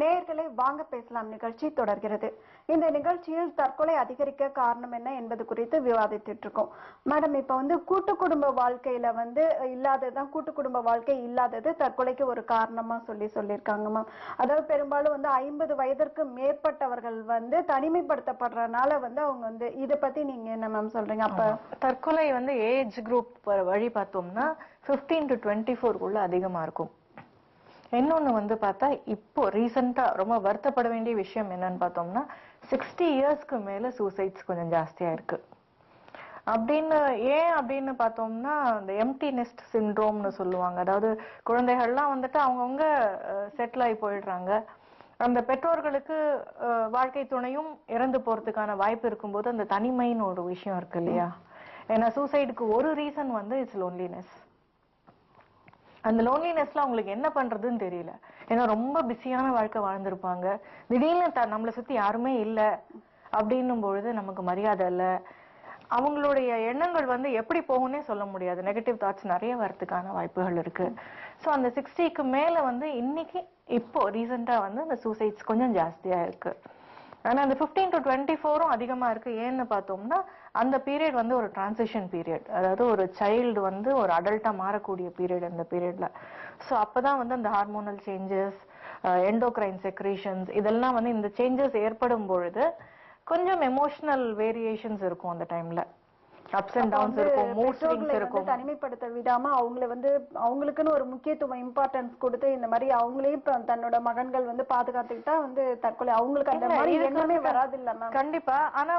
நேயர்களை வாங்க பேசலாம் நிகழ்ச்சி தொடர்கிறது. இந்த நிகழ்ச்சியில் தற்கொலை அதிகரிக்க காரணம் என்ன என்பது குறித்து விவாதித்துட்டு இருக்கோம். மேடம், இப்ப கூட்டு குடும்ப வாழ்க்கையில இல்லாததுதான், கூட்டு குடும்ப வாழ்க்கை இல்லாதது தற்கொலைக்கு ஒரு காரணமா சொல்லியிருக்காங்க மேம். அதாவது பெரும்பாலும் 50 வயதிற்கு மேற்பட்டவர்கள் தனிமைப்படுத்தப்படுறதுனால அவங்க இத பத்தி நீங்க என்ன மேம் சொல்றீங்க? அப்ப தற்கொலை ஏஜ் குரூப் வழி பார்த்தோம்னா 15 to 24 அதிகமா இருக்கும். இன்னொன்னு பார்த்தா இப்போ ரீசெண்டா ரொம்ப வருத்தப்பட வேண்டிய விஷயம் என்னன்னு பார்த்தோம்னா 60 இயர்ஸ்க்கு மேல சூசைட்ஸ் கொஞ்சம் ஜாஸ்தியா இருக்கு. அப்படின்னு பார்த்தோம்னா இந்த எம்டி நெஸ்ட் சிண்ட்ரோம்னு சொல்லுவாங்க. அதாவது குழந்தைகள்லாம் அவங்கவுங்க செட்டில் ஆகி போயிடுறாங்க. அந்த பெற்றோர்களுக்கு வாழ்க்கை துணையும் இறந்து போறதுக்கான வாய்ப்பு இருக்கும்போது அந்த தனிமைன்னு ஒரு விஷயம் இருக்கு இல்லையா? ஏன்னா சூசைடுக்கு ஒரு ரீசன் இட்ஸ் லோன்லினஸ். அந்த லோன்லினஸ்ல அவங்களுக்கு என்ன பண்றதுன்னு தெரியல. ஏன்னா ரொம்ப பிஸியான வாழ்க்கை வாழ்ந்திருப்பாங்க. திடீர்னு நம்மளை சுத்தி யாருமே இல்லை அப்படின்னும் பொழுது நமக்கு மரியாதை இல்லை. அவங்களுடைய எண்ணங்கள் எப்படி போகும்னே சொல்ல முடியாது. நெகட்டிவ் தாட்ஸ் நிறைய வரதுக்கான வாய்ப்புகள் இருக்கு. ஸோ அந்த 60க்கு மேல இன்னைக்கு இப்போ ரீசெண்டா அந்த சூசைட்ஸ் கொஞ்சம் ஜாஸ்தியா இருக்கு. ஆனா அந்த 15 to 24 அதிகமா இருக்கு. ஏன்னு பார்த்தோம்னா அந்த பீரியட் ஒரு டிரான்சிஷன் பீரியட். அதாவது ஒரு சைல்டு ஒரு அடல்ட்டா மாறக்கூடிய பீரியட் அந்த பீரியட்ல. ஸோ அப்பதான் அந்த ஹார்மோனல் சேஞ்சஸ், எண்டோக்ரைன் செக்ரேஷன்ஸ் இதெல்லாம் இந்த சேஞ்சஸ் ஏற்படும் பொழுது கொஞ்சம் எமோஷனல் வேரியேஷன்ஸ் இருக்கும். அந்த டைம்ல அப்ஸ் அண்ட் டவுன்ஸ் இருக்கும், மூட் ஸ்விங்ஸ் இருக்கும். தனிமைப்படுத்த விடாம அவங்களுக்குன்னு ஒரு முக்கியத்துவம் இம்பார்ட்டன்ஸ் கொடுத்து இந்த மாதிரி அவங்களையும் தன்னோட மகன்கள் பாதுகாத்துக்கிட்டா தற்கொலை அவங்களுக்கு அந்த மாதிரி எண்ணமே வராது இல்ல. கண்டிப்பா. ஆனா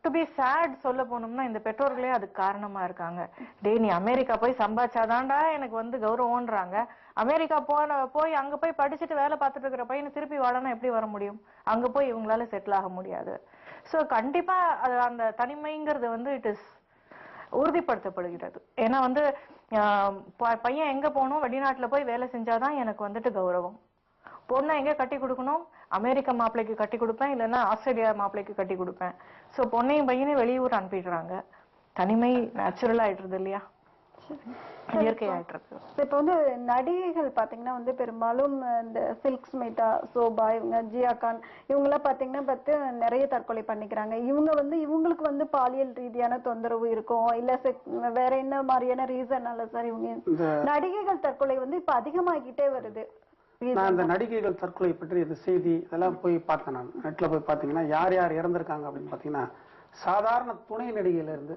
டு பி சேட் சொல்ல போனோம்னா இந்த பெற்றோர்களே அதுக்கு காரணமா இருக்காங்க. டே நீ அமெரிக்கா போய் சம்பாதிச்சாதான்டா எனக்கு கௌரவம்ன்றாங்க. அமெரிக்கா போய் அங்க போய் படிச்சுட்டு வேலை பார்த்துட்டு இருக்கிற பையனை திருப்பி வாழனா எப்படி வர முடியும்? அங்க போய் இவங்களால செட்டில் ஆக முடியாது. சோ கண்டிப்பா அந்த தனிமைங்கிறது இட் இஸ் உறுதிப்படுத்தப்படுகிறது. ஏன்னா பையன் எங்க போகணும், வெளிநாட்டுல போய் வேலை செஞ்சாதான் எனக்கு கௌரவம். பொண்ணை எங்க கட்டி கொடுக்கணும், அமெரிக்க மாப்பிள்ளைக்கு கட்டி கொடுப்பேன், இல்லைன்னா ஆஸ்திரேலியா மாப்பிள்ளைக்கு கட்டி கொடுப்பேன். சோ பொண்ணையும் பையனையும் வெளியூர் அனுப்பிடுறாங்க. தனிமை நேச்சுரல் ஆயிடுறது இல்லையா, இயற்கை ஆயிட்டு இருக்கு. இப்ப நடிகைகள் பாத்தீங்கன்னா பெரும்பாலும் இந்த சில்க் ஸ்மிதா, சோபா, இவங்க ஜியா கான் இவங்கெல்லாம் பாத்தீங்கன்னா நிறைய தற்கொலை பண்ணிக்கிறாங்க. இவங்க இவங்களுக்கு பாலியல் ரீதியான தொந்தரவு இருக்கும், இல்ல வேற என்ன மாதிரியான ரீசன்னால சார் இவங்க நடிகைகள் தற்கொலை இப்ப அதிகமாகிட்டே வருது? நான் அந்த நடிகைகள் தற்கொலை பற்றி இந்த செய்தி இதெல்லாம் போய் பார்த்தேன். நான் நெட்ல போய் பார்த்தீங்கன்னா யார் யார் இறந்திருக்காங்க அப்படின்னு பார்த்தீங்கன்னா சாதாரண துணை நடிகையில இருந்து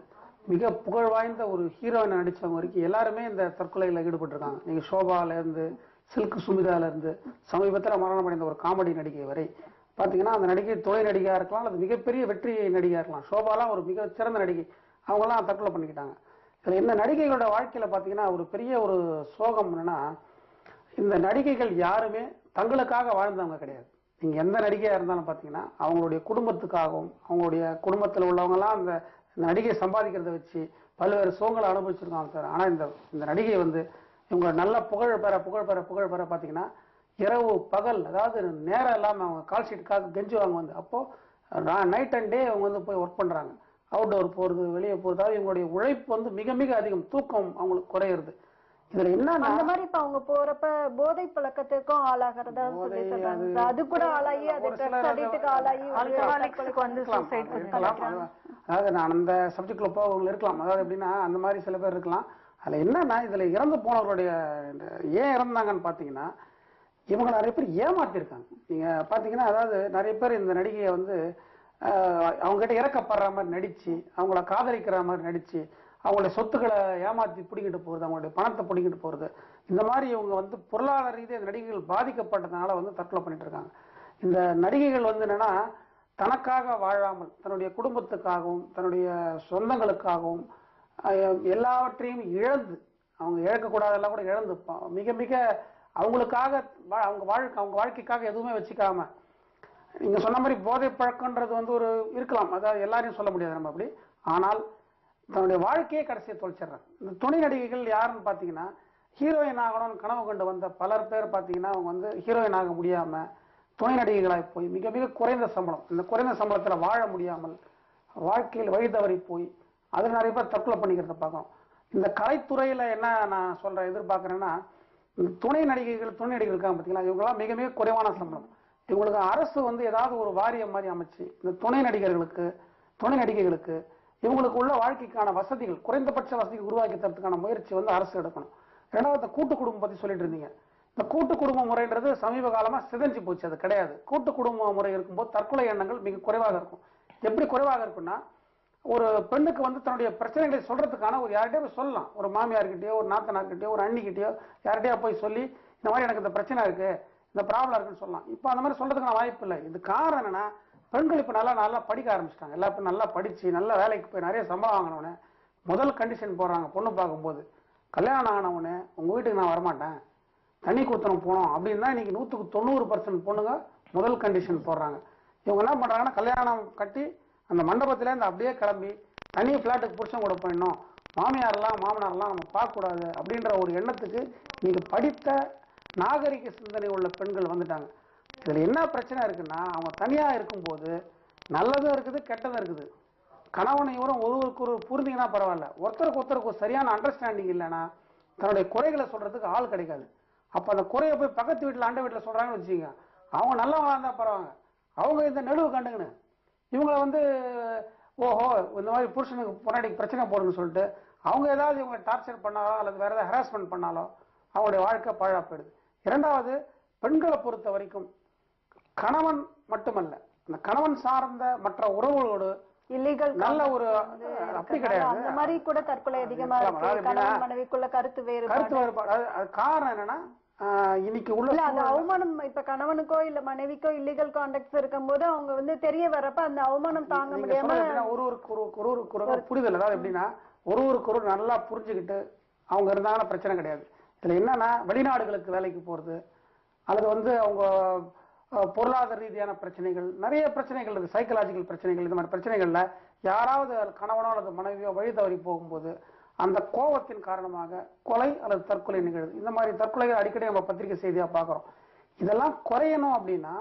மிக புகழ் வாய்ந்த ஒரு ஹீரோயினை நடிச்சவங்க வரைக்கும் எல்லாருமே இந்த தற்கொலையில ஈடுபட்டிருக்காங்க. நீங்க ஷோபால இருந்து, சில்க் சுமிதால இருந்து, சமீபத்தில் மரணம் அடைந்த ஒரு காமெடி நடிகை வரை பாத்தீங்கன்னா அந்த நடிகை துணை நடிகையா இருக்கலாம், அல்லது மிகப்பெரிய வெற்றி நடிகையா இருக்கலாம். ஷோபாலாம் ஒரு மிக சிறந்த நடிகை, அவங்கெல்லாம் தற்கொலை பண்ணிக்கிட்டாங்க. இதுல இந்த நடிகைகளோட வாழ்க்கையில பாத்தீங்கன்னா ஒரு பெரிய ஒரு சோகம் என்னன்னா, இந்த நடிகைகள் யாருமே தங்களுக்காக வாழ்ந்தவங்க கிடையாது. நீங்க எந்த நடிகையா இருந்தாலும் பாத்தீங்கன்னா அவங்களுடைய குடும்பத்துக்காகவும், அவங்களுடைய குடும்பத்தில் உள்ளவங்க எல்லாம் அந்த நடிகை சம்பாதிக்கிறத வச்சு பல்வேறு சோகங்களை அனுபவிச்சிருக்காங்க சார். ஆனா இந்த நடிகை இவங்க நல்ல புகழ் பெற பாத்தீங்கன்னா இரவு பகல் அதாவது நேரம் இல்லாம அவங்க கால் ஷீட்டுக்காக கெஞ்சுவாங்க. அப்போ நைட் அண்ட் டே அவங்க போய் ஒர்க் பண்றாங்க. அவுட்டோர் போறது, வெளியே போறது. அதாவது இவங்களுடைய உழைப்பு மிக மிக அதிகம், தூக்கம் அவங்களுக்கு குறையிறது. இதுல என்ன அந்த மாதிரி இப்ப அவங்க போறப்ப போதை பழக்கத்துக்கும் ஆளாகிறதா சொல்லி சொல்றாங்க. அது கூட ஆளாகி அது ட்ரக்ஸ் அடிக்ட்டுக்கு ஆளாகி அதாவது நான் அந்த சப்ஜெக்ட்ல போக இருக்கலாம். அதாவது எப்படின்னா அந்த மாதிரி சில பேர் இருக்கலாம். அதுல என்னன்னா இதுல இறந்து போனவர்களுடைய ஏன் இறந்தாங்கன்னு பாத்தீங்கன்னா இவங்க நிறைய பேர் ஏமாத்திருக்காங்க. நீங்க பாத்தீங்கன்னா அதாவது நிறைய பேர் இந்த நடிகையை அவங்க கிட்ட இறக்கப்படுற மாதிரி நடிச்சு, அவங்கள காதலிக்கிற மாதிரி நடிச்சு, அவங்களுடைய சொத்துக்களை ஏமாத்தி பிடிக்கிட்டு போறது, அவங்களுடைய பணத்தை பிடிக்கிட்டு போறது, இந்த மாதிரி இவங்க பொருளாதார ரீதியாக நடிகைகள் பாதிக்கப்பட்டதுனால தற்கொலை பண்ணிட்டு இருக்காங்க. இந்த நடிகைகள் என்னன்னா தனக்காக வாழாமல் தன்னுடைய குடும்பத்துக்காகவும் தன்னுடைய சொந்தங்களுக்காகவும் எல்லாவற்றையும் இழந்து, அவங்க இழக்கக்கூடாதெல்லாம் கூட இழந்து மிக மிக அவங்களுக்காக அவங்க வாழ்க்கைக்காக எதுவுமே வச்சுக்காம, நீங்க சொன்ன மாதிரி போதை பழக்கம்ன்றது ஒரு இருக்கலாம். அதாவது எல்லாரையும் சொல்ல முடியாது நம்ம அப்படி. ஆனால் தன்னுடைய வாழ்க்கையை கடைசியை தொலைச்சிடுறாங்க. இந்த துணை நடிகைகள் யாருன்னு பாத்தீங்கன்னா ஹீரோயின் ஆகணும்னு கனவு கொண்டு வந்த பலர் பேர் பாத்தீங்கன்னா அவங்க ஹீரோயின் ஆக முடியாம துணை நடிகைகளாய் போய் மிக மிக குறைந்த சம்பளம், இந்த குறைந்த சம்பளத்துல வாழ முடியாமல் வாழ்க்கையில் வழி தவறி போய் அதில் நிறைய பேர் தற்கொலை பண்ணிக்கிறத பார்க்கணும். இந்த கலைத்துறையில என்ன நான் எதிர்பார்க்கிறேன்னா துணை நடிகைகள் இருக்காங்க பார்த்தீங்களா, இவங்கெல்லாம் மிக மிக குறைவான சம்பளம். இவங்களுக்கு அரசு வந்து ஏதாவது ஒரு வாரியம் மாதிரி அமைச்சு இந்த துணை நடிகைகளுக்கு இவங்களுக்கு உள்ள வாழ்க்கைக்கான வசதிகள், குறைந்தபட்ச வசதிகள் உருவாக்கி தரத்துக்கான முயற்சி வந்து அரசு எடுக்கணும். ரெண்டாவது கூட்டு குடும்பம் பத்தி சொல்லிட்டு இருந்தீங்க. இந்த கூட்டு குடும்ப முறைன்றது சமீப காலமா சிதைஞ்சு போச்சு, அது கிடையாது. கூட்டு குடும்ப முறை இருக்கும்போது தற்கொலை எண்ணங்கள் மிக குறைவாக இருக்கும். எப்படி குறைவாக இருக்குன்னா, ஒரு பெண்ணுக்கு வந்து தன்னுடைய பிரச்சனைகளை சொல்றதுக்கான ஒரு யார்கிட்டயோ போய் சொல்லலாம். ஒரு மாமியார்கிட்டயோ, ஒரு நாத்தனார்கிட்டயோ, ஒரு அண்ணிக்கிட்டயோ யார்கிட்டயோ போய் சொல்லி இந்த மாதிரி எனக்கு இந்த பிரச்சனை இருக்கு, இந்த ப்ராப்ளம் இருக்குன்னு சொல்லலாம். இப்போ அந்த மாதிரி சொல்றதுக்கான வாய்ப்பு இல்லை. இது காரணம் என்னன்னா, பெண்கள் இப்போ நல்லா படிக்க ஆரம்பிச்சிட்டாங்க. எல்லா பேரும் நல்லா படிச்சு நல்ல வேலைக்கு போய் நிறைய சம்பளம் வாங்கினவனே முதல் கண்டிஷன் போடுறாங்க. பொண்ணு பார்க்கும்போது கல்யாணம் ஆனவனே உங்க வீட்டுக்கு நான் வரமாட்டேன், தண்ணி குத்தனம் போனோம் அப்படின்னு தான் இன்னைக்கு 190% பொண்ணுங்க முதல் கண்டிஷன் போடுறாங்க. இவங்க என்ன பண்றாங்கன்னா, கல்யாணம் கட்டி அந்த மண்டபத்திலேருந்து அப்படியே கிளம்பி தனி பிளாட்டுக்கு புருஷன் கூட போயிடணும், மாமியாரெல்லாம் மாமனாரெல்லாம் நம்ம பார்க்கக்கூடாது அப்படின்ற ஒரு எண்ணத்துக்கு இன்னைக்கு படித்த நாகரிக சிந்தனை உள்ள பெண்கள் வந்துட்டாங்க. இதுல என்ன பிரச்சனை இருக்குன்னா, அவங்க தனியா இருக்கும்போது நல்லதும் இருக்குது கெட்டதும் இருக்குது. கணவனை இவரும் ஒருவருக்கு ஒரு புரிந்தீங்கன்னா பரவாயில்ல, ஒருத்தருக்கு ஒரு சரியான அண்டர்ஸ்டாண்டிங் இல்லைன்னா தன்னுடைய குறைகளை சொல்றதுக்கு ஆள் கிடைக்காது. அப்ப அந்த குறையை போய் பக்கத்து வீட்டுல அண்டை வீட்டுல சொல்றாங்கன்னு வச்சுக்கோங்க, அவங்க நல்லவங்களா இருந்தா பரவாங்க, அவங்க இந்த நடுவு கண்டுங்கன்னு இவங்களை வந்து ஓஹோ இந்த மாதிரி புருஷனுக்கு பொன்னாடிக்கு பிரச்சனை போடுன்னு சொல்லிட்டு அவங்க ஏதாவது இவங்க டார்ச்சர் பண்ணாலோ அல்லது வேற ஏதாவது ஹராஸ்மெண்ட் பண்ணாலோ அவங்களுடைய வாழ்க்கை பாழா போயிடுது. இரண்டாவது, பெண்களை பொறுத்த வரைக்கும் கணவன் மட்டுமல்ல, அந்த கணவன் சார்ந்த மற்ற உறவுகளோடு இல்லீகல் நல்ல ஒரு அப்படி கிடையாது. அந்த மாதிரி கூட தற்கொலை அதிகமா இருக்கு. கணவன் மனைவிக்குள்ள கருத்து வேறுபாடு. அது காரணம் என்னன்னா, இன்னைக்கு உள்ள அந்த அவமானம் இப்ப கணவனுக்கோ இல்ல மனைவிக்கோ இல்லீகல் கான்டாக்ட்ஸ் இருக்கும்போது அவங்க வந்து தெரிய வரப்ப அந்த அவமானம் தாங்க முடியாம ஒருவருக்கு புரிதல். அதாவது எப்படின்னா, ஒருவருக்கு நல்லா புரிஞ்சுக்கிட்டு அவங்க இருந்தாங்கன்னா பிரச்சனை கிடையாது. இதுல என்னன்னா, வெளிநாடுகளுக்கு வேலைக்கு போறது அல்லது வந்து அவங்க பொருளாதார ரீதியான பிரச்சனைகள், நிறைய பிரச்சனைகள் இருக்கு, சைக்கலாஜிக்கல் பிரச்சனைகள். இந்த மாதிரி பிரச்சனைகள்ல யாராவது கணவனோ அல்லது மனைவியோ வழி தவறி போகும்போது அந்த கோபத்தின் காரணமாக கொலை அல்லது தற்கொலை நிகழுது. இந்த மாதிரி தற்கொலைகள் அடிக்கடி நம்ம பத்திரிகை செய்தியா பார்க்கிறோம். இதெல்லாம் குறையணும் அப்படின்னா,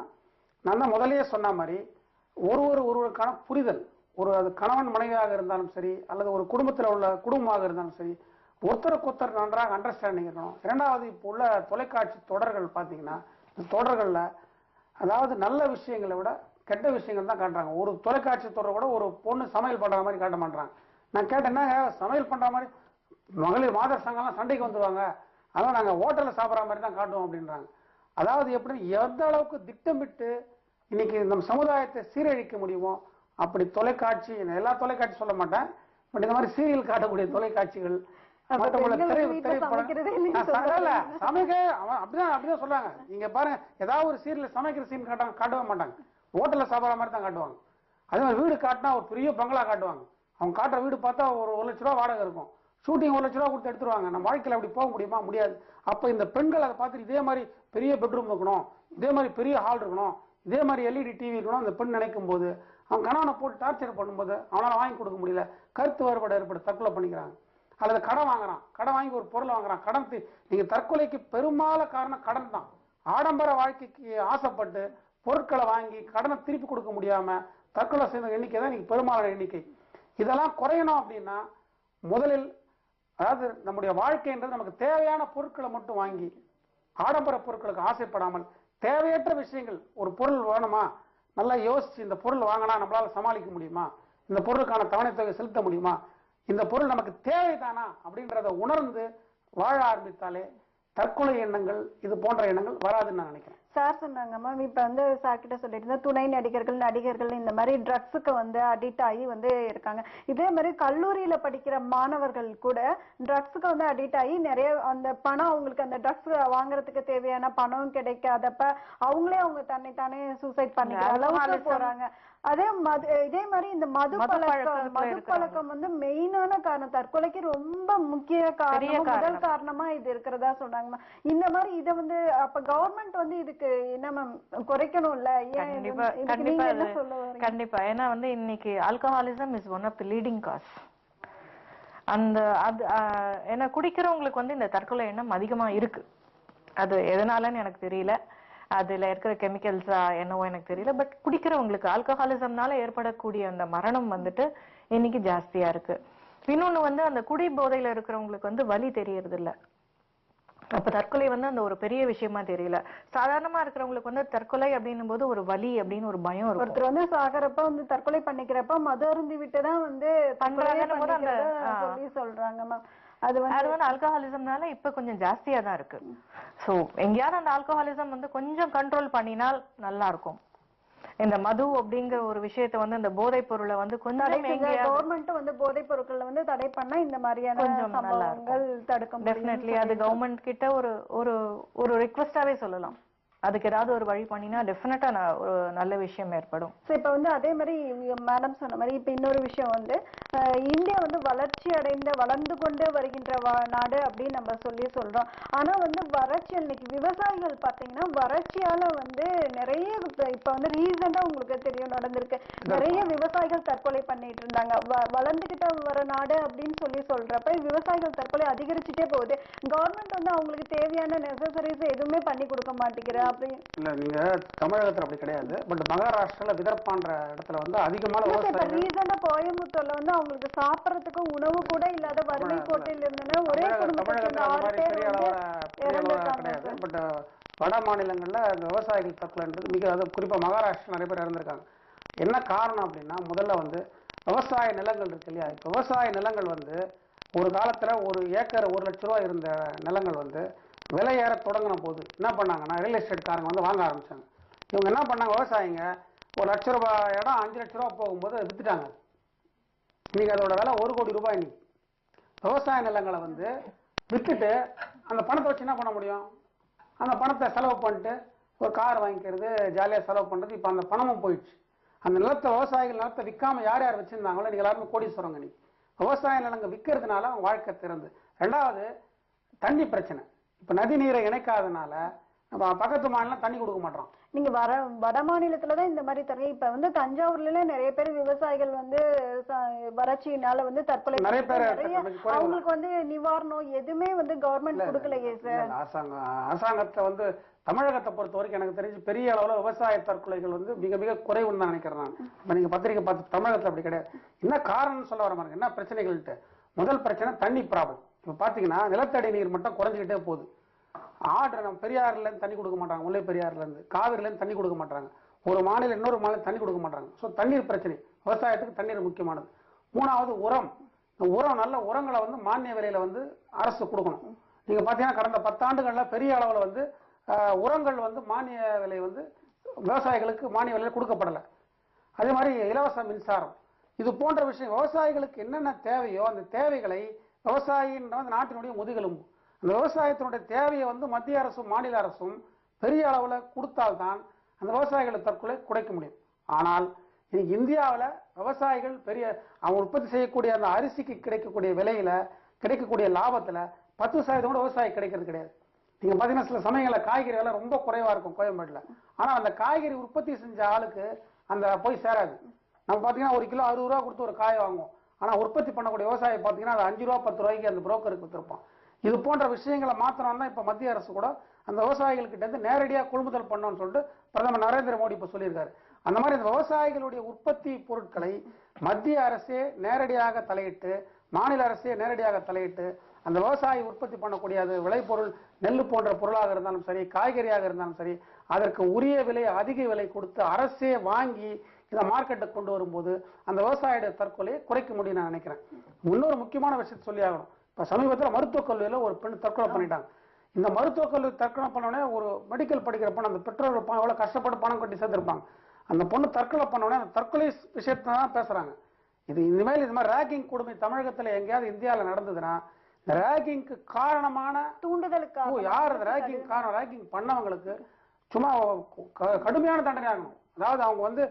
நான் தான் முதலையே சொன்ன மாதிரி ஒருவருக்கான புரிதல், அது கணவன் மனைவியாக இருந்தாலும் சரி அல்லது ஒரு குடும்பத்தில் உள்ள குடும்பமாக இருந்தாலும் சரி, ஒருத்தருக்கு ஒருத்தர் நன்றாக அண்டர்ஸ்டாண்டிங் இருக்கணும். இரண்டாவது, இப்போ உள்ள தொலைக்காட்சி தொடர்கள் பார்த்தீங்கன்னா, இந்த தொடர்கள்ல அதாவது நல்ல விஷயங்களை விட கெட்ட விஷயங்கள் தான் காட்டுறாங்க. ஒரு தொலைக்காட்சி தொடரை கூட ஒரு பொண்ணு சமையல் பண்ற மாதிரி காட்ட மாட்டாங்க. நான் கேட்டேன்னா, சமையல் பண்ற மாதிரி மகளிர் மாதர் சங்கம்லாம் சண்டைக்கு வந்துருவாங்க, அதான் நாங்க ஹோட்டல்ல சாப்பிட்ற மாதிரி தான் காட்டுவோம் அப்படின்றாங்க. அதாவது எப்படி எந்த அளவுக்கு திட்டமிட்டு இன்னைக்கு நம்ம சமுதாயத்தை சீரழிக்க முடியுமோ அப்படி தொலைக்காட்சி, எல்லா தொலைக்காட்சி சொல்ல மாட்டேன், பட் இந்த மாதிரி சீரியல் காட்டக்கூடிய தொலைக்காட்சிகள், அப்படிதான் சொல்றாங்க. நீங்க பாருங்க, ஏதாவது ஒரு சீரியல் சமைக்கிற சீன் காட்டவே மாட்டாங்க, ஹோட்டல்ல சாப்பிட்ற மாதிரி தான் காட்டுவாங்க. அதே மாதிரி வீடு காட்டினா ஒரு பெரிய பங்களா காட்டுவாங்க. அவங்க காட்டுற வீடு பார்த்தா ஒரு 1 லட்ச ரூபா வாடகை இருக்கும், ஷூட்டிங் 1 லட்ச ரூபா கொடுத்து எடுத்துருவாங்க. நம்ம வாழ்க்கையில் அப்படி போக முடியுமா? முடியாது. அப்ப இந்த பெண்கள் அதை பார்த்துட்டு இதே மாதிரி பெரிய பெட்ரூம் இருக்கணும், இதே மாதிரி பெரிய ஹால் இருக்கணும், இதே மாதிரி எல்இடி டிவி இருக்கணும் அந்த பெண் நினைக்கும் போது, அவன் கணவனை போட்டு டார்ச்சர் பண்ணும்போது அவனால வாங்கி கொடுக்க முடியல, கருத்து வேறுபாடு ஏற்பட்டு தற்கொலை பண்ணிக்கிறாங்க. அல்லது கடன் வாங்குறான், கடன் வாங்கி ஒரு பொருள் வாங்குறான், கடன். நீங்க தற்கொலைக்கு பெரும்பால காரணம் கடன் தான். ஆடம்பர வாழ்க்கைக்கு ஆசைப்பட்டு பொருட்களை வாங்கி கடனை திருப்பி கொடுக்க முடியாம தற்கொலை செய்த எண்ணிக்கை தான் இன்னைக்கு பெரும்பாலான எண்ணிக்கை. இதெல்லாம் குறையணும் அப்படின்னா, முதலில் அதாவது நம்முடைய வாழ்க்கைன்றது நமக்கு தேவையான பொருட்களை மட்டும் வாங்கி ஆடம்பர பொருட்களுக்கு ஆசைப்படாமல், தேவையற்ற விஷயங்கள், ஒரு பொருள் வேணுமா நல்லா யோசிச்சு இந்த பொருள் வாங்கினா நம்மளால சமாளிக்க முடியுமா, இந்த பொருளுக்கான தவணை தொகை செலுத்த முடியுமா, இந்த பொருள் நமக்கு தேவைதானா அப்படின்றத உணர்ந்து வாழ ஆரம்பித்தாலே தற்கொலை எண்ணங்கள், இது போன்ற எண்ணங்கள் வராதுன்னு நான் நினைக்கிறேன். சார் சொன்னாங்க மேம், இப்ப வந்து சார் கிட்ட சொல்லிட்டு துணை நடிகர்கள் இந்த மாதிரி ட்ரக்ஸுக்கு வந்து அடிக்ட் ஆகி வந்து இருக்காங்க. இதே மாதிரி கல்லூரியில படிக்கிற மாணவர்கள் கூட ட்ரக்ஸுக்கு வந்து அடிக்ட் ஆகி நிறைய அந்த பணம், அவங்களுக்கு அந்த ட்ரக்ஸ் வாங்குறதுக்கு தேவையான பணம் கிடைக்காதப்ப அவங்களே அவங்க தன்னைத்தானே சூசைட் பண்ணிக்கிற அளவுக்கு போறாங்க. இதே மாதிரி இந்த மது பழக்கம் வந்து மெயினான காரணம், தற்கொலைக்கு ரொம்ப முக்கிய காரணம், முதல் காரணமா இது இருக்கிறதா சொன்னாங்க. இந்த மாதிரி இதை வந்து அப்ப கவர்மெண்ட் வந்து இதுக்கு என்ன மேம் குறைக்கணும்ல? கண்டிப்பா. ஏன்னா வந்து இன்னைக்கு alcoholism is one of the leading cause. அந்த ஏன்னா குடிக்கிறவங்களுக்கு வந்து இந்த தற்கொலை எண்ணம் அதிகமா இருக்கு. அது எதனாலன்னு எனக்கு தெரியல, அதுல இருக்கிற கெமிக்கல்ஸா என்னவோ எனக்கு தெரியல. பட் குடிக்கிறவங்களுக்கு ஆல்கஹாலிசம்னால ஏற்படக்கூடிய அந்த மரணம் வந்துட்டு இன்னைக்கு ஜாஸ்தியா இருக்கு. இன்னொன்னு வந்து அந்த குடி போதையில இருக்கிறவங்களுக்கு வந்து வலி தெரியறது இல்ல. அப்ப தற்கொலை வந்து அந்த ஒரு பெரிய விஷயமா தெரியல. சாதாரணமா இருக்கிறவங்களுக்கு வந்து தற்கொலை அப்படின்னும் போது ஒரு வலி அப்படின்னு ஒரு பயம் இருக்கும். ஒருத்தர் வந்து சாகரப்ப வந்து தற்கொலை பண்ணிக்கிறப்ப மது அருந்தி விட்டுதான் வந்து பண்றாங்கன்னு போது அந்த சொல்லி சொல்றாங்க மேம். அது வந்து ஆல்கஹாலிசம்னால இப்ப கொஞ்சம் ஜாஸ்தியா தான் இருக்கு. சோ எங்கேயாவது அந்த ஆல்கஹாலிசம் வந்து கொஞ்சம் கண்ட்ரோல் பண்ணினால் நல்லா இருக்கும். இந்த மது அப்படிங்கிற ஒரு விஷயத்தை வந்து இந்த போதைப் பொருளை வந்து கொஞ்சம் கவர்மெண்ட் வந்து போதைப் பொருட்களை வந்து தடை பண்ணா இந்த மாதிரியான சம்பவங்கள் தடுக்க முடியும். டெஃபினெட்லி அது கவர்மெண்ட் கிட்ட ஒரு ஒரு ஒரு ரிக்வெஸ்டாவே சொல்லலாம். அதுக்கு ஏதாவது ஒரு வழி பண்ணினா டெஃபினட்டா ஒரு நல்ல விஷயம் ஏற்படும். இப்ப வந்து அதே மாதிரி மேடம் சொன்ன மாதிரி இப்ப இன்னொரு விஷயம் வந்து இந்தியா வந்து வளர்ச்சி அடைந்த வளர்ந்து கொண்டு வருகின்ற நாடு அப்படின்னு நம்ம சொல்றோம். ஆனா வந்து வறட்சி இன்னைக்கு விவசாயிகள் பாத்தீங்கன்னா வறட்சியால வந்து நிறைய இப்ப வந்து ரீசெண்டா உங்களுக்கு தெரியும் நடந்திருக்கு. நிறைய விவசாயிகள் தற்கொலை பண்ணிட்டு இருந்தாங்க. வளர்ந்துகிட்ட வர நாடு அப்படின்னு சொல்றப்ப விவசாயிகள் தற்கொலை அதிகரிச்சுட்டே போகுது. கவர்மெண்ட் வந்து அவங்களுக்கு தேவையான நெசசரிஸ் எதுவுமே பண்ணி கொடுக்க மாட்டேங்கிற. இல்ல நீங்க தமிழகத்துல அப்படி கிடையாது. பட் மகாராஷ்டிரால விதர்பான்ற இடத்துல வந்து அதிகமான விவசாயிகள் ரீசெண்டா கோயம்புத்தூர்ல வந்து அவங்களுக்கு சாப்பிடறதுக்கு உணவு கூட இல்லாத வறுமை கோட்டில் இருந்தன ஒரே குடும்பத்துல 6 பேர் கிடையாது. பட் வட மாநிலங்கள்ல அந்த விவசாயிகள் தற்கொலைன்றது மிக, அது குறிப்பா மகாராஷ்டிரா நிறைய பேர் இறந்திருக்காங்க. என்ன காரணம் அப்படின்னா முதல்ல வந்து விவசாய நிலங்கள் இருக்கு இல்லையா. இப்ப விவசாய நிலங்கள் வந்து ஒரு காலத்துல ஒரு ஏக்கர் 1 லட்சம் ரூபாய் இருந்த நிலங்கள் வந்து விலை ஏற தொடங்கின போது என்ன பண்ணாங்கன்னா ரியல் எஸ்டேட் காரங்க வந்து வாங்க ஆரம்பிச்சாங்க. இவங்க என்ன பண்ணாங்க, விவசாயிங்க 1 லட்சம் ரூபாய் இடம் 5 லட்சம் ரூபாய் போகும்போது வித்துட்டாங்க. இன்னைக்கு அதோட விலை 1 கோடி ரூபாய். இன்னைக்கு விவசாய நிலங்களை வந்து வித்துட்டு அந்த பணத்தை வச்சு என்ன பண்ண முடியும், அந்த பணத்தை செலவு பண்ணிட்டு ஒரு கார் வாங்கிக்கிறது, ஜாலியாக செலவு பண்ணுறது. இப்போ அந்த பணமும் போயிடுச்சு. அந்த நிலத்தை விவசாயிகள் நிலத்தை விற்காம யார் யார் வச்சிருந்தாங்களோ நீங்கள் எல்லாருமே கோடீஸ்வரங்க. இன்னைக்கு விவசாய நிலங்கள் விற்கிறதுனால அவங்க வாழ்க்கை திறந்து. ரெண்டாவது தண்ணி பிரச்சனை. இப்ப நதி நீரை இணைக்காதனால நம்ம பக்கத்து மாநிலம் தண்ணி கொடுக்க மாட்டோம். நீங்க வட மாநிலத்துலதான் இந்த மாதிரி தண்ணி. இப்ப வந்து தஞ்சாவூர்ல நிறைய பேர் விவசாயிகள் வந்து வறட்சியினால வந்து தற்கொலை நிறைய பேர் அவங்களுக்கு வந்து நிவாரணம் எதுவுமே வந்து கவர்மெண்ட் கொடுக்கலையே சார். அரசாங்கத்தை வந்து தமிழகத்தை பொறுத்த வரைக்கும் எனக்கு தெரிஞ்சு பெரிய அளவுல விவசாய தற்கொலைகள் வந்து மிக மிக குறைவுன்னு தான் நினைக்கிறேன் நான். இப்ப நீங்க பத்திரிகை பார்த்து தமிழகத்துல அப்படி கிடையாது. என்ன காரணம்னு சொல்ல வர மாதிரி என்ன பிரச்சனைகள்ட்டு. முதல் பிரச்சனை தண்ணி ப்ராப்ளம். இப்ப பாத்தீங்கன்னா நிலத்தடி நீர் மட்டும் குறைஞ்சிக்கிட்டே போகுது. நம்ம பெரியாறுல இருந்து தண்ணி கொடுக்க மாட்டாங்க, முல்லை பெரியாறுல இருந்து காவிரில இருந்து தண்ணி கொடுக்க மாட்டாங்க. ஒரு மாநிலம் இன்னொரு மாநிலம் தண்ணி கொடுக்க மாட்டாங்க. ஸோ தண்ணீர் பிரச்சனை. விவசாயத்துக்கு தண்ணீர் முக்கியமானது. மூணாவது உரம். உரம் நல்ல உரங்களை வந்து மானிய விலையில வந்து அரசு கொடுக்கணும். நீங்க பாத்தீங்கன்னா கடந்த 10 ஆண்டுகள்ல பெரிய அளவுல வந்து உரங்கள் வந்து மானிய விலை வந்து விவசாயிகளுக்கு மானிய விலையில கொடுக்கப்படலை. அதே மாதிரி இலவச மின்சாரம், இது போன்ற விஷயம் விவசாயிகளுக்கு என்னென்ன தேவையோ அந்த தேவைகளை விவசாயின்ற நாட்டினுடைய முதுகெலும்பு. அந்த விவசாயத்தினுடைய தேவையை வந்து மத்திய அரசும் மாநில அரசும் பெரிய அளவுல கொடுத்தால்தான் அந்த விவசாயிகளை தற்கொலை குறைக்க முடியும். ஆனால் இன்னைக்கு இந்தியாவில் விவசாயிகள் பெரிய அவங்க உற்பத்தி செய்யக்கூடிய அந்த அரிசிக்கு கிடைக்கக்கூடிய விலையில கிடைக்கக்கூடிய லாபத்துல 10% கூட விவசாயி கிடைக்கிறது கிடையாது. நீங்க பாத்தீங்கன்னா சில சமயங்களில் காய்கறி விலை ரொம்ப குறைவா இருக்கும் கோயம்பேட்டில். ஆனா அந்த காய்கறி உற்பத்தி செஞ்ச ஆளுக்கு அந்த போய் சேராது. நம்ம பாத்தீங்கன்னா 1 கிலோ 60 ரூபா கொடுத்து ஒரு காய் வாங்குவோம். ஆனா உற்பத்தி பண்ணக்கூடிய விவசாயி பாத்தீங்கன்னா அது 5 ரூபா 10 ரூபாய்க்கு அந்த புரோக்கருக்கு வித்திருப்பான். இது போன்ற விஷயங்களை மாத்திரம்னா இப்ப மத்திய அரசு கூட அந்த விவசாயிகள்கிட்ட இருந்து நேரடியாக கொள்முதல் பண்ணணும்னு சொல்லிட்டு பிரதமர் நரேந்திர மோடி இப்ப சொல்லியிருக்காரு. அந்த மாதிரி இந்த விவசாயிகளுடைய உற்பத்தி பொருட்களை மத்திய அரசே நேரடியாக தலையிட்டு, மாநில அரசே நேரடியாக தலையிட்டு அந்த விவசாயி உற்பத்தி பண்ணக்கூடிய அது விளைபொருள் நெல் போன்ற பொருளாக இருந்தாலும் சரி, காய்கறியாக இருந்தாலும் சரி, அதற்கு உரிய விலை அதிக விலை கொடுத்து அரசே வாங்கி இந்த மார்க்கெட்டுக்கு கொண்டு வரும்போது அந்த விவசாயியோட தற்கொலையை குறைக்க முடியும் நான் நினைக்கிறேன். இன்னொரு முக்கியமான விஷயத்தை சொல்லி ஆகணும். இப்ப சமீபத்தில் மருத்துவக் கல்லூரியில ஒரு பெண் தற்கொலை பண்ணிட்டாங்க. இந்த மருத்துவக் கல்லூரி தற்கொலை பண்ணோடனே ஒரு மெடிக்கல் படிக்கிற பொண்ணு அந்த பெற்றோர் எவ்வளவு கஷ்டப்பட்டு பணம் கட்டி சேர்த்திருப்பாங்க. அந்த பொண்ணு தற்கொலை பண்ணோடனே அந்த தற்கொலை விஷயத்தை தான் பேசுறாங்க. இனிமேல் இது மாதிரி ரேகிங் கொடுமை தமிழகத்துல எங்கேயாவது இந்தியாவில் நடந்ததுன்னா இந்த ரேகிங்க்கு காரணமான தூண்டுதலுக்கு யார் ரேகிங் காரணம், ரேகிங் பண்ணவங்களுக்கு சும்மா கடுமையான தண்டனை ஆகணும். அதாவது அவங்க வந்து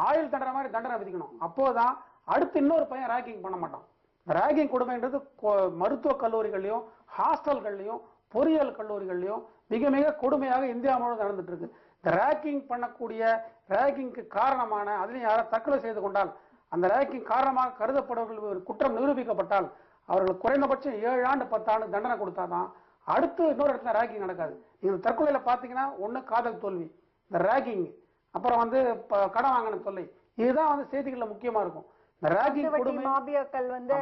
ஆயுள் தண்டனை மாதிரி தண்டனை விதிக்கணும். அப்போதான் அடுத்து இன்னொரு பையன் ரேகிங் பண்ண மாட்டான். ரேகிங் கொடுமைன்றது மருத்துவக் கல்லூரிகள்லையும் ஹாஸ்டல்கள்லையும் பொறியியல் கல்லூரிகள்லையும் மிக மிக கொடுமையாக இந்தியா முழுவதும் நடந்துட்டு இருக்கு. இந்த ரேகிங் பண்ணக்கூடிய ரேகிங்க்கு காரணமான அதிலையும் யாரை தற்கொலை செய்து கொண்டால் அந்த ரேகிங் காரணமாக கருதப்படுபவர்கள் குற்றம் நிரூபிக்கப்பட்டால் அவர்களுக்கு குறைந்தபட்சம் 7 ஆண்டு 10 ஆண்டு தண்டனை கொடுத்தாதான் அடுத்து இன்னொரு இடத்துல ரேகிங் நடக்காது. நீங்க தற்கொலையில பாத்தீங்கன்னா ஒண்ணு காதல் தோல்வி, இந்த ரேகிங், அப்புறம் வந்து கடன் வாங்கின தொல்லை, இதுதான் வந்து செய்திகள்ல முக்கியமா இருக்கும். ராகிங் வட்டி கொடுமை மாபியாக்கள் வந்து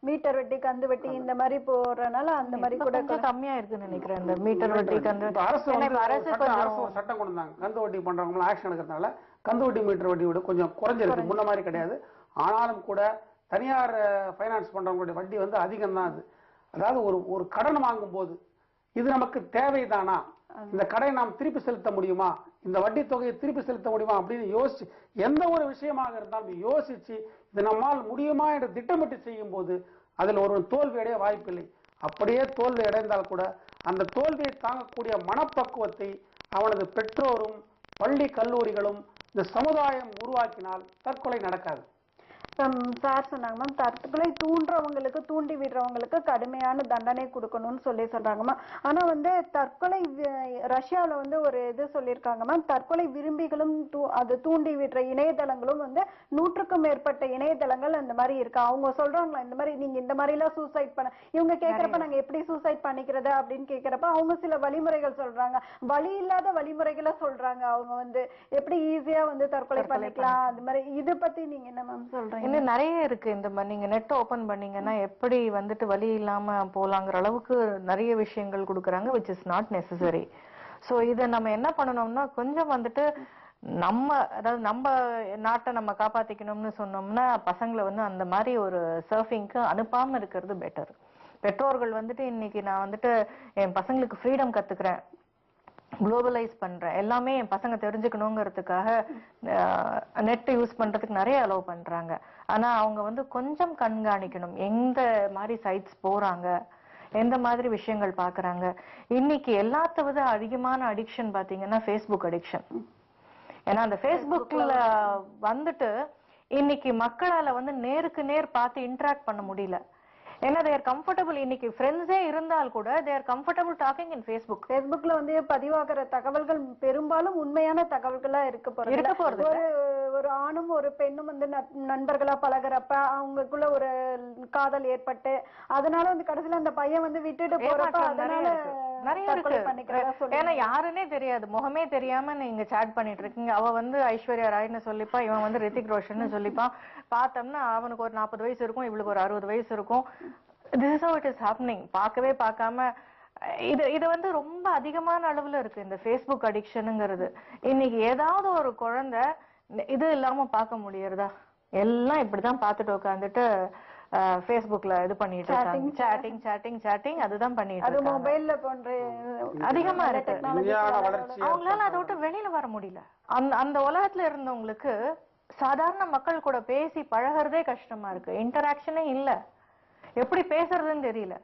மீட்டர் வெட்டி கந்து வெட்டி இந்த மாதிரி போறனால அந்த மாதிரி கூட கொஞ்சம் கம்மியா இருக்குன்னு நினைக்கிறேன் இந்த மீட்டர் வட்டி கந்து. இப்ப அரசு ஏன்னா வந்து இப்ப அரசு அரசு ஒரு சட்டம் கொண்டு வந்தாங்க. கந்து வட்டி பண்றவங்க ஆக்ஷன் எடுக்கிறதுனால கந்து வட்டி மீட்டர் வட்டி விட கொஞ்சம் குறைஞ்சிருக்கு, முன்ன மாதிரி கிடையாது. ஆனாலும் கூட தனியார் ஃபைனான்ஸ் பண்றவங்களுடைய வட்டி வந்து அதிகம் தான். அது அதாவது ஒரு கடன் வாங்கும் போது இது நமக்கு தேவைதானா, இந்த கடனை நாம் திருப்பி செலுத்த முடியுமா, இந்த வட்டி தொகையை திருப்பி செலுத்த முடியுமா அப்படின்னு யோசிச்சு, எந்த ஒரு விஷயமாக இருந்தாலும் யோசிச்சு இது நம்மால் முடியுமா என்று திட்டமிட்டு செய்யும் போது அதில் ஒரு தோல்வி அடைய வாய்ப்பில்லை. அப்படியே தோல்வி அடைந்தால் கூட அந்த தோல்வியை தாங்கக்கூடிய மனப்பக்குவத்தை அவனது பெற்றோரும் பள்ளி கல்லூரிகளும் இந்த சமுதாயம் உருவாக்கினால் தற்கொலை நடக்காது. சார் சொன்னாங்க மேம், தற்கொலை தூண்டுறவங்களுக்கு தூண்டி விடுறவங்களுக்கு கடுமையான தண்டனை கொடுக்கணும்னு சொல்றாங்க மேம். ஆனா வந்து தற்கொலை ரஷ்யாவில வந்து ஒரு இது சொல்லியிருக்காங்க மேம், தற்கொலை விரும்பிகளும் அது தூண்டி விடுற இணையதளங்களும் வந்து 100க்கும் மேற்பட்ட இணையதளங்கள் அந்த மாதிரி இருக்கு. அவங்க சொல்றாங்களா இந்த மாதிரி நீங்க இந்த மாதிரி எல்லாம் சூசைட் பண்ண, இவங்க கேக்குறப்ப நாங்க எப்படி சூசைட் பண்ணிக்கிறது அப்படின்னு கேக்குறப்ப அவங்க சில வழிமுறைகள் சொல்றாங்க, வழி இல்லாத வழிமுறைகளை சொல்றாங்க. அவங்க வந்து எப்படி ஈஸியா வந்து தற்கொலை பண்ணிக்கலாம் அது மாதிரி. இதை பத்தி நீங்க என்ன மேம் சொல்றீங்க? இன்னும் நிறைய இருக்கு. இந்த மாதிரி நீங்க நெட் ஓபன் பண்ணீங்கன்னா எப்படி வந்துட்டு வழி இல்லாம போலாங்கிற அளவுக்கு நிறைய விஷயங்கள் கொடுக்குறாங்க, which is not necessary. So இத நம்ம என்ன பண்ணணும்னா கொஞ்சம் வந்துட்டு அதாவது நம்ம நாட்டை நம்ம காப்பாத்திக்கணும்னு சொன்னோம்னா பசங்களை வந்து அந்த மாதிரி ஒரு சர்ஃபிங்க்கு அனுப்பாம இருக்கிறது பெட்டர். பெற்றோர்கள் வந்துட்டு இன்னைக்கு நான் வந்துட்டு என் பசங்களுக்கு ஃப்ரீடம் கத்துக்கிறேன், குளோபலைஸ் பண்றேன், எல்லாமே என் பசங்க தெரிஞ்சுக்கணுங்கிறதுக்காக நெட் யூஸ் பண்றதுக்கு நிறைய அலோவ் பண்றாங்க. ஆனா அவங்க வந்து கொஞ்சம் கண்காணிக்கணும், எந்த மாதிரி சைட்ஸ் போறாங்க, எந்த மாதிரி விஷயங்கள் பாக்குறாங்க. இன்னைக்கு எல்லாத்த விட அதிகமான அடிக்ஷன் பாத்தீங்கன்னா ஃபேஸ்புக் அடிக்ஷன். ஏன்னா அந்த ஃபேஸ்புக்ல வந்துட்டு இன்னைக்கு மக்களால வந்து நேருக்கு நேர் பார்த்து இன்டராக்ட் பண்ண முடியல. ஏன்னா they are comfortable. இன்னைக்கு ஃப்ரெண்ட்ஸே இருந்தால் கூட they are comfortable talking in Facebook. ஃபேஸ்புக்ல வந்து பதிவாகிற தகவல்கள் பெரும்பாலும் உண்மையான தகவல்களா இருக்க போறது. ஒரு ஆணும் ஒரு பெண்ணும் வந்து நண்பர்களா பழகுறப்ப அவங்களுக்குள்ள ஒரு காதல் ஏற்பட்டு அதனால வந்து கடைசியில அந்த பையன் வந்து விட்டுட்டு போறப்ப அதனால நிறைய இருக்கு. ஏன்னா யாருன்னே தெரியாது, முகமே தெரியாம நீங்க சாட் பண்ணிட்டு இருக்கீங்க. அவ வந்து ஐஸ்வர்யா ராய்னு சொல்லிப்பா, இவன் வந்து ரித்திக் ரோஷன் சொல்லிப்பான். பார்த்தோம்னா அவனுக்கு ஒரு 40 வயசு இருக்கும், இவளுக்கு ஒரு 60 வயசு இருக்கும். This is how it is happening. பார்க்கவே பார்க்காம இது வந்து ரொம்ப அதிகமான அளவுல இருக்கு இந்த ஃபேஸ்புக் அடிக்ஷனுங்கிறது. இன்னைக்கு ஏதாவது ஒரு குழந்தை இது இல்லாம பார்க்க முடியறதா? எல்லாம் இப்படிதான் பார்த்துட்டு உட்காந்துட்டு ஃபேஸ்புக்ல இது பண்ணிட்டு இருக்காங்க, சாட்டிங் அதுதான் பண்ணிட்டு இருக்காங்க. அது மொபைல்ல போன்ற அதிகமா இருக்கு. அவங்களால அதை விட்டு வெளியில வர முடியல. அந்த உலகத்துல இருந்தவங்களுக்கு சாதாரண மக்கள் கூட பேசி பழகிறதே கஷ்டமா இருக்கு. இன்டராக்ஷனே இல்ல, எப்படி பேசுறதுன்னு தெரியல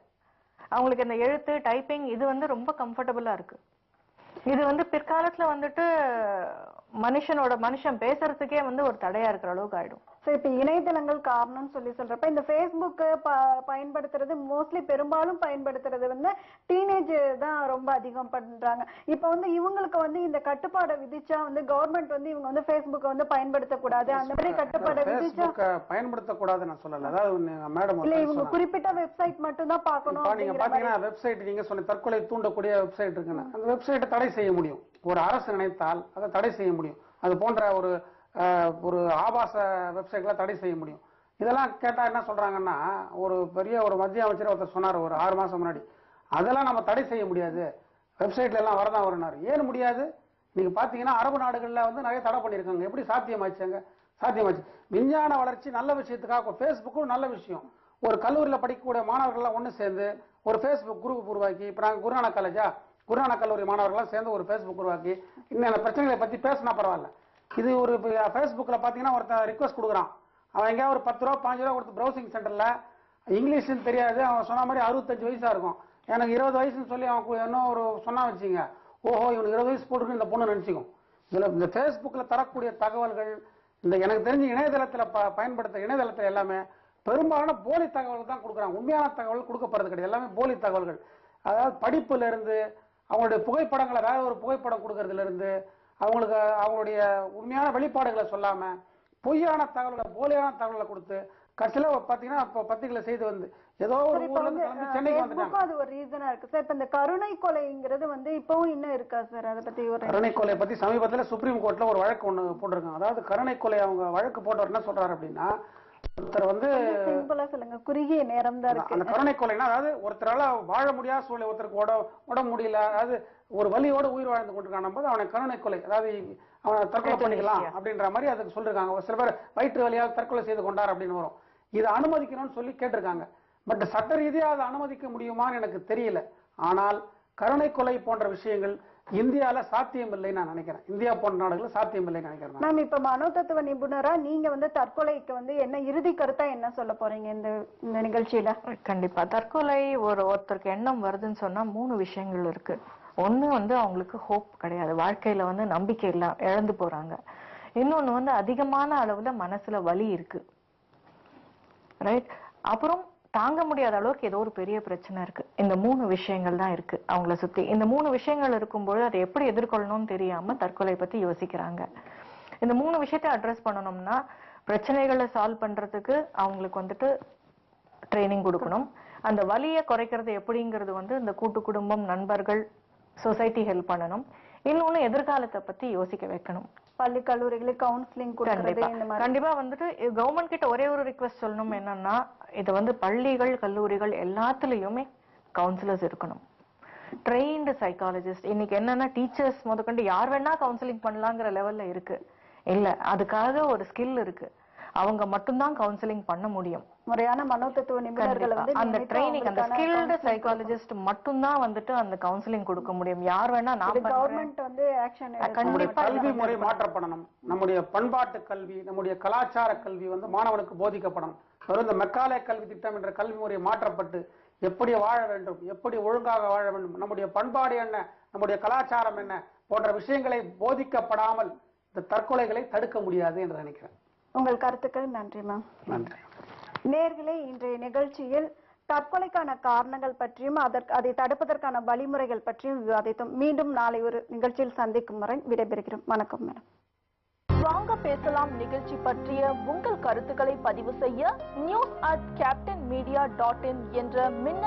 அவங்களுக்கு. இந்த எழுத்து டைப்பிங் இது வந்து ரொம்ப கம்ஃபர்டபுளா இருக்கு. இது வந்து பிற்காலத்துல வந்துட்டு மனுஷன் பேசுறதுக்கே வந்து ஒரு தடையா இருக்கிற அளவுக்கு ஆயிடும். இப்ப இணையதளங்கள் காரணம்னு சொல்றப்ப இந்த ஃபேஸ்புக் பயன்படுத்துறது மோஸ்ட்லி பெரும்பாலும் பயன்படுத்துறது வந்து டீனேஜ் தான் ரொம்ப அதிகம் பண்றாங்க. இப்ப வந்து இவங்களுக்கு வந்து இந்த கட்டுப்பாடை விதிச்சா வந்து கவர்மெண்ட் வந்து இவங்க வந்து ஃபேஸ்புக்கை வந்து பயன்படுத்தக்கூடாது அந்த மாதிரி கட்டுப்பாடை விதிச்சா பயன்படுத்தக்கூடாது நான் சொல்லல. அதாவது மேடம் இல்ல இவங்க குறிப்பிட்ட வெப்சைட் மட்டும் தான் பார்க்கணும். நீங்க பாத்தீங்கன்னா வெப்சைட் நீங்க சொன்ன தற்கொலை தூண்டக்கூடிய வெப்சைட் இருக்குன்னா அந்த வெப்சைட்டை தடை செய்ய முடியும். ஒரு அரசு நினைத்தால் அதை தடை செய்ய முடியும். அது போன்ற ஒரு ஆபாச வெப்சைட்ல தடை செய்ய முடியும். இதெல்லாம் கேட்டா என்ன சொல்றாங்கன்னா, ஒரு பெரிய ஒரு மத்திய அமைச்சர் ஒருத்தர் சொன்னார் ஒரு 6 மாசம் முன்னாடி, அதெல்லாம் நம்ம தடை செய்ய முடியாது, வெப்சைட்ல எல்லாம் வரதான் வருனாரு. ஏன் முடியாது? நீங்க பாத்தீங்கன்னா அரபு நாடுகள்ல வந்து நிறைய தடை பண்ணிருக்காங்க. எப்படி சாத்தியமாச்சாங்க? சாத்தியமாச்சு. விஞ்ஞான வளர்ச்சி நல்ல விஷயத்துக்காக ஃபேஸ்புக்கும் நல்ல விஷயம். ஒரு கல்லூரியில படிக்கக்கூடிய மாணவர்கள்லாம் ஒண்ணு சேர்ந்து ஒரு ஃபேஸ்புக் குரூப் உருவாக்கி, இப்ப நாங்க குருநானக் கல்லூரி மாணவர்கள்லாம் சேர்ந்து ஒரு ஃபேஸ்புக் உருவாக்கி இன்னும் பிரச்சனைகளை பத்தி பேசினா பரவாயில்ல. இது ஒரு ஃபேஸ்புக்ல பாத்தீங்கன்னா ஒருத்தன் ரிக்வஸ்ட் கொடுக்குறான், அவன் எங்கேயா ஒரு 10 ரூபா 5 ரூபா கொடுத்து ப்ரௌசிங் சென்டர்ல இங்கிலீஷ்னு தெரியாது, அவன் சொன்ன மாதிரி 65 வயசா இருக்கும், எனக்கு 20 வயசுன்னு சொல்லி அவன் என்ன ஒரு சொன்னா வச்சுங்க, ஓஹோ இவனுக்கு 20 வயசு போட்டுருக்கு இந்த பொண்ணு நினைச்சுக்கும். இதுல இந்த ஃபேஸ்புக்ல தரக்கூடிய தகவல்கள் இந்த எனக்கு தெரிஞ்ச இணையதளத்துல இணையதளத்துல எல்லாமே பெரும்பாலான போலி தகவல்கள் தான் கொடுக்குறாங்க. உண்மையான தகவல் கொடுக்கப்படுறது கிடையாது, எல்லாமே போலி தகவல்கள். அதாவது படிப்புல இருந்து அவங்களுடைய புகைப்படங்களை வேற ஒரு புகைப்படம் கொடுக்கறதுல இருந்து அவங்களுக்கு அவங்களுடைய உண்மையான வெளிப்பாடுகளை சொல்லாம பொய்யான தகவல்களை போலியான தகவல்களை கொடுத்து கடைசியில பாத்தீங்கன்னா இப்போ பத்திரிகையில செய்து வந்து ஏதோ ஒரு ஊர்ல இருந்து சென்னைக்கு வந்துட்டாங்க. அது ஒரு ரீசனா இருக்கு சார். இப்ப இந்த கருணை கொலைங்கிறது வந்து இப்பவும் இன்னும் இருக்கா சார்? அதை பத்தி ஒரு கருணை கொலை பத்தி சமீபத்துல சுப்ரீம் கோர்ட்ல ஒரு வழக்கு ஒண்ணு போட்டிருக்காங்க. அதாவது கருணை கொலை அவங்க வழக்கு போட்டவர் என்ன சொல்றாரு அப்படின்னா, ஒருத்தர் வந்து சிம்பிளா சொல்லுங்க, குறுகிய நேரம் தான் இருக்கு. அந்த கருணை கொலைன்னா, அதாவது ஒருத்தரால வாழ முடியாத சூழ்நிலை, ஒருத்தருக்கு உடம்பு முடியல, அதாவது ஒரு வலியோட உயிர் வாழ்ந்து கொண்டிருக்கான போது அவனை கருணை கொலை, அதாவது அவனை தற்கொலை பண்ணிக்கலாம் அப்படின்ற மாதிரி அதுக்கு சொல்லிருக்காங்க. ஒரு சில பேர் வயிற்று வலியால் தற்கொலை செய்து கொண்டார் அப்படின்னு வரும். இதை அனுமதிக்கணும்னு சொல்லி கேட்டிருக்காங்க. பட் சட்ட ரீதியாக அதை அனுமதிக்க முடியுமான்னு எனக்கு தெரியல. ஆனால் கருணை கொலை போன்ற விஷயங்கள் இந்தியால சாத்தியம் இல்லைன்னு நான் நினைக்கிறேன். இந்தியா போன்ற நாடுகள் சாத்தியம் இல்லைன்னு நினைக்கிறேன். மேம், இப்ப மனோதத்துவ நிபுணரா நீங்க வந்து தற்கொலைக்கு வந்து என்ன இறுதி கருத்தா என்ன சொல்ல போறீங்க இந்த நிகழ்ச்சியில? கண்டிப்பா தற்கொலை ஒருத்தருக்கு எண்ணம் வருதுன்னு சொன்னா 3 விஷயங்கள் இருக்கு. ஒண்ணு வந்து அவங்களுக்கு ஹோப் கிடையாது, வாழ்க்கையில வந்து நம்பிக்கை இல்ல, இழந்து போறாங்க. இன்னொன்னு வந்து அதிகமான அளவுல மனசுல வலி இருக்கு, ரைட். அப்புறம் தாங்க முடியாத அளவுக்கு ஏதோ ஒரு பெரிய பிரச்சனை இருக்கு. இந்த 3 விஷயங்கள் தான் இருக்கு அவங்கள சுத்தி. இந்த 3 விஷயங்கள் இருக்கும்போது அதை எப்படி எதிர்கொள்ளணும்னு தெரியாம தற்கொலை பத்தி யோசிக்கிறாங்க. இந்த 3 விஷயத்தை அட்ரஸ் பண்ணணும்னா பிரச்சனைகளை சால்வ் பண்றதுக்கு அவங்களுக்கு வந்துட்டு ட்ரைனிங் கொடுக்கணும். அந்த வலியை குறைக்கிறது எப்படிங்கிறது வந்து இந்த கூட்டு குடும்பம், நண்பர்கள், சொசைட்டி ஹெல்ப் பண்ணணும். இன்னொன்னு எதிர்காலத்தை பத்தி யோசிக்க வைக்கணும். பள்ளி கல்லூரிகளுக்கு கவுன்சிலிங் கொடுக்கிறது இந்த மாதிரி. கண்டிப்பா வந்துட்டு கவர்மெண்ட் கிட்ட ஒரே ஒரு ரிக்வெஸ்ட் சொல்லணும், என்னன்னா இது வந்து பள்ளிகள், கல்லூரிகள் எல்லாத்துலயுமே கவுன்சிலர்ஸ் இருக்கணும், ட்ரெயின்டு சைக்காலஜிஸ்ட். இன்னைக்கு என்னன்னா டீச்சர்ஸ் முதற்கொண்டு யார் வேணா கவுன்சிலிங் பண்ணலாங்கிற லெவல்ல இருக்கு. இல்ல, அதுக்காக ஒரு ஸ்கில் இருக்கு, அவங்க மட்டும்தான் கவுன்சிலிங் பண்ண முடியும். முறையான மனோதத்துவ நிபுணர்களை வந்து அந்த ட்ரைனிங், அந்த ஸ்கில்டு சைக்காலஜிஸ்ட் மட்டும்தான் வந்துட்டு அந்த கவுன்சிலிங் கொடுக்க முடியும். யார் வேணா நான் கவர்மெண்ட் வந்து ஆக்ஷன் கண்டிப்பா கல்வி முறை மாற்றப்படணும். நம்முடைய பண்பாட்டு கல்வி, நம்முடைய கலாச்சார கல்வி வந்து மாணவனுக்கு போதிக்கப்படணும். வெறும் இந்த மெக்காலே கல்வி திட்டம் என்ற கல்வி முறை மாற்றப்பட்டு எப்படி வாழ வேண்டும், எப்படி ஒழுங்காக வாழ வேண்டும், நம்முடைய பண்பாடு என்ன, நம்முடைய கலாச்சாரம் என்ன போன்ற விஷயங்களை போதிக்கப்படாமல் இந்த தற்கொலைகளை தடுக்க முடியாது என்று நினைக்கிறேன். உங்கள் கருத்துக்கள் நன்றி மேம். நன்றி. நேயர்களே, இன்றைய நிகழ்ச்சியில் தற்கொலைக்கான காரணங்கள் பற்றியும் அதை தடுப்பதற்கான வழிமுறைகள் பற்றியும் விவாதித்தோம். மீண்டும் நாளை ஒரு நிகழ்ச்சியில் சந்திக்கும் வரை விடைபெறுகிறோம். வணக்கம் மேடம். வாங்க பேசலாம் நிகழ்ச்சி பற்றிய உங்கள் கருத்துக்களை பதிவு செய்ய news@captainmedia.in என்ற மின்னஞ்சல்